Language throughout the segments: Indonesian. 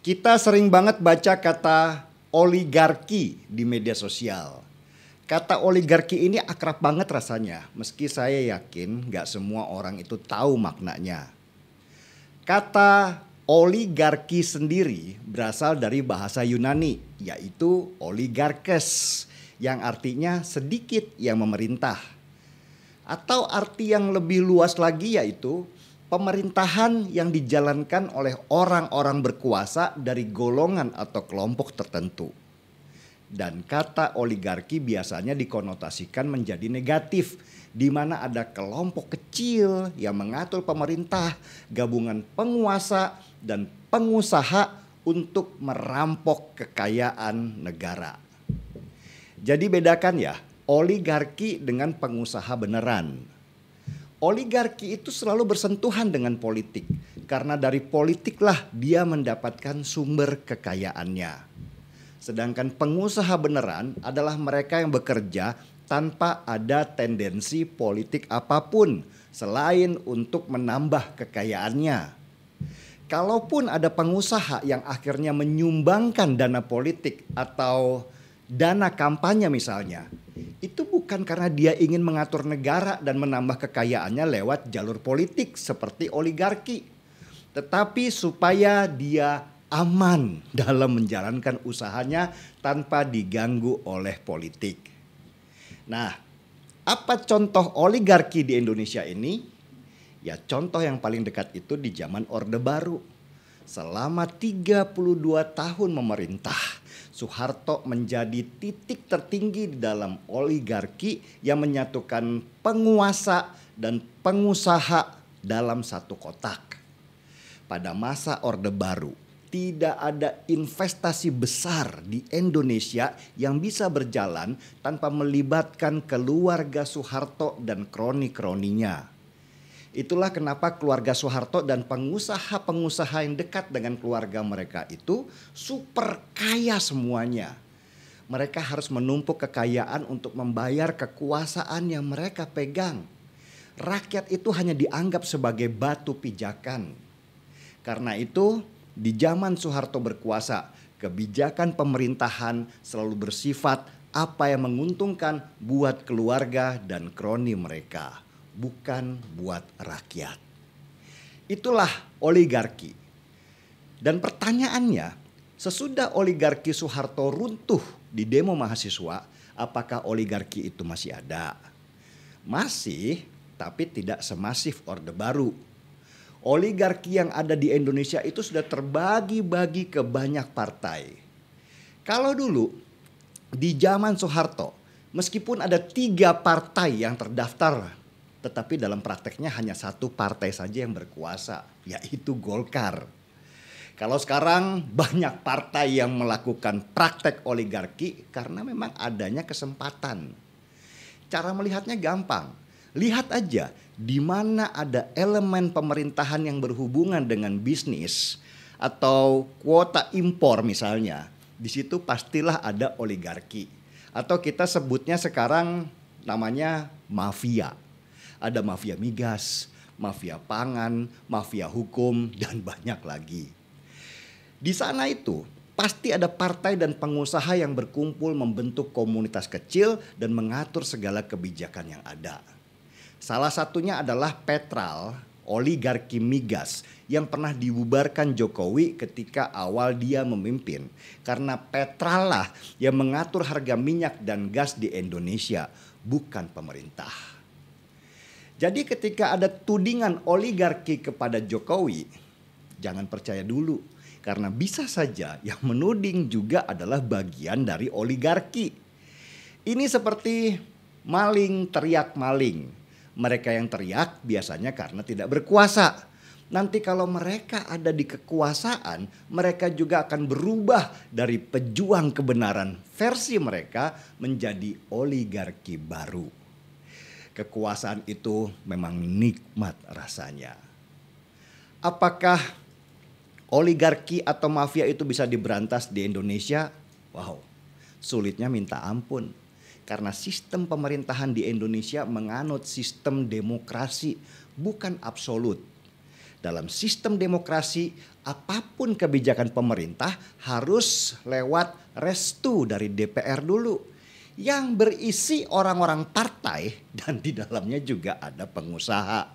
Kita sering banget baca kata oligarki di media sosial. Kata oligarki ini akrab banget rasanya, meski saya yakin gak semua orang itu tahu maknanya. Kata oligarki sendiri berasal dari bahasa Yunani, yaitu oligarkes, yang artinya sedikit yang memerintah. Atau arti yang lebih luas lagi yaitu pemerintahan yang dijalankan oleh orang-orang berkuasa dari golongan atau kelompok tertentu. Dan kata oligarki biasanya dikonotasikan menjadi negatif, di mana ada kelompok kecil yang mengatur pemerintah, gabungan penguasa dan pengusaha untuk merampok kekayaan negara. Jadi bedakan ya, oligarki dengan pengusaha beneran. Oligarki itu selalu bersentuhan dengan politik, karena dari politiklah dia mendapatkan sumber kekayaannya. Sedangkan pengusaha beneran adalah mereka yang bekerja tanpa ada tendensi politik apapun selain untuk menambah kekayaannya. Kalaupun ada pengusaha yang akhirnya menyumbangkan dana politik atau dana kampanye misalnya, itu bukan karena dia ingin mengatur negara dan menambah kekayaannya lewat jalur politik seperti oligarki, tetapi supaya dia aman dalam menjalankan usahanya tanpa diganggu oleh politik. Nah, apa contoh oligarki di Indonesia ini? Ya, contoh yang paling dekat itu di zaman Orde Baru. Selama 32 tahun memerintah, Soeharto menjadi titik tertinggi di dalam oligarki yang menyatukan penguasa dan pengusaha dalam satu kotak. Pada masa Orde Baru, tidak ada investasi besar di Indonesia yang bisa berjalan tanpa melibatkan keluarga Soeharto dan kroni-kroninya. Itulah kenapa keluarga Soeharto dan pengusaha-pengusaha yang dekat dengan keluarga mereka itu super kaya semuanya. Mereka harus menumpuk kekayaan untuk membayar kekuasaan yang mereka pegang. Rakyat itu hanya dianggap sebagai batu pijakan. Karena itu, di zaman Soeharto berkuasa, kebijakan pemerintahan selalu bersifat apa yang menguntungkan buat keluarga dan kroni mereka, bukan buat rakyat. Itulah oligarki. Dan pertanyaannya, sesudah oligarki Soeharto runtuh di demo mahasiswa, apakah oligarki itu masih ada? Masih, tapi tidak semasif Orde Baru. Oligarki yang ada di Indonesia itu sudah terbagi-bagi ke banyak partai. Kalau dulu di zaman Soeharto, meskipun ada 3 partai yang terdaftar, tetapi dalam prakteknya hanya 1 partai saja yang berkuasa, yaitu Golkar. Kalau sekarang banyak partai yang melakukan praktek oligarki karena memang adanya kesempatan. Cara melihatnya gampang. Lihat aja di mana ada elemen pemerintahan yang berhubungan dengan bisnis atau kuota impor misalnya. Di situ pastilah ada oligarki. Atau kita sebutnya sekarang namanya mafia. Ada mafia migas, mafia pangan, mafia hukum, dan banyak lagi. Di sana itu pasti ada partai dan pengusaha yang berkumpul membentuk komunitas kecil dan mengatur segala kebijakan yang ada. Salah satunya adalah Petral, oligarki migas yang pernah dibubarkan Jokowi ketika awal dia memimpin. Karena Petral lah yang mengatur harga minyak dan gas di Indonesia, bukan pemerintah. Jadi ketika ada tudingan oligarki kepada Jokowi, jangan percaya dulu. Karena bisa saja yang menuding juga adalah bagian dari oligarki. Ini seperti maling teriak maling. Mereka yang teriak biasanya karena tidak berkuasa. Nanti kalau mereka ada di kekuasaan, mereka juga akan berubah dari pejuang kebenaran versi mereka menjadi oligarki baru. Kekuasaan itu memang nikmat rasanya. Apakah oligarki atau mafia itu bisa diberantas di Indonesia? Wow, sulitnya minta ampun. Karena sistem pemerintahan di Indonesia menganut sistem demokrasi, bukan absolut. Dalam sistem demokrasi, apapun kebijakan pemerintah harus lewat restu dari DPR dulu yang berisi orang-orang partai dan di dalamnya juga ada pengusaha.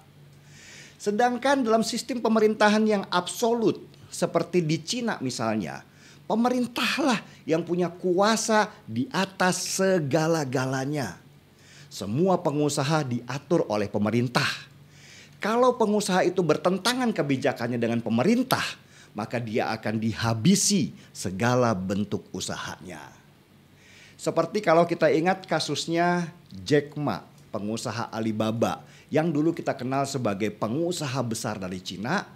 Sedangkan dalam sistem pemerintahan yang absolut seperti di Cina misalnya, pemerintahlah yang punya kuasa di atas segala-galanya. Semua pengusaha diatur oleh pemerintah. Kalau pengusaha itu bertentangan kebijakannya dengan pemerintah, maka dia akan dihabisi segala bentuk usahanya. Seperti kalau kita ingat kasusnya Jack Ma, pengusaha Alibaba yang dulu kita kenal sebagai pengusaha besar dari Cina.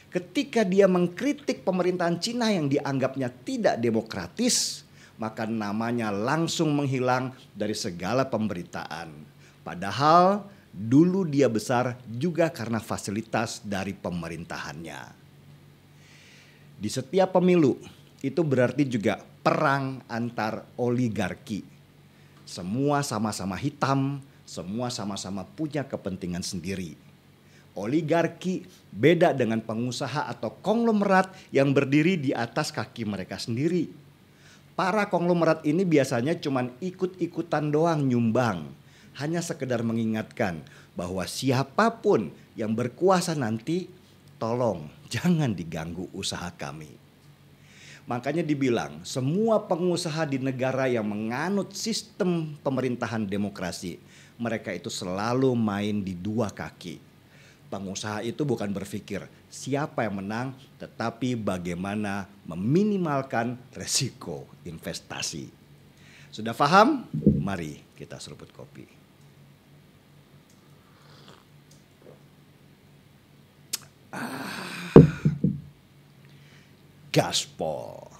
Ketika dia mengkritik pemerintahan Cina yang dianggapnya tidak demokratis, maka namanya langsung menghilang dari segala pemberitaan. Padahal dulu dia besar juga karena fasilitas dari pemerintahannya. Di setiap pemilu itu berarti juga perang antar oligarki. Semua sama-sama hitam, semua sama-sama punya kepentingan sendiri. Oligarki beda dengan pengusaha atau konglomerat yang berdiri di atas kaki mereka sendiri. Para konglomerat ini biasanya cuma ikut-ikutan doang nyumbang. Hanya sekedar mengingatkan bahwa siapapun yang berkuasa nanti, tolong jangan diganggu usaha kami. Makanya dibilang semua pengusaha di negara yang menganut sistem pemerintahan demokrasi, mereka itu selalu main di dua kaki. Pengusaha itu bukan berpikir siapa yang menang, tetapi bagaimana meminimalkan resiko investasi. Sudah paham? Mari kita seruput kopi. Gaspol.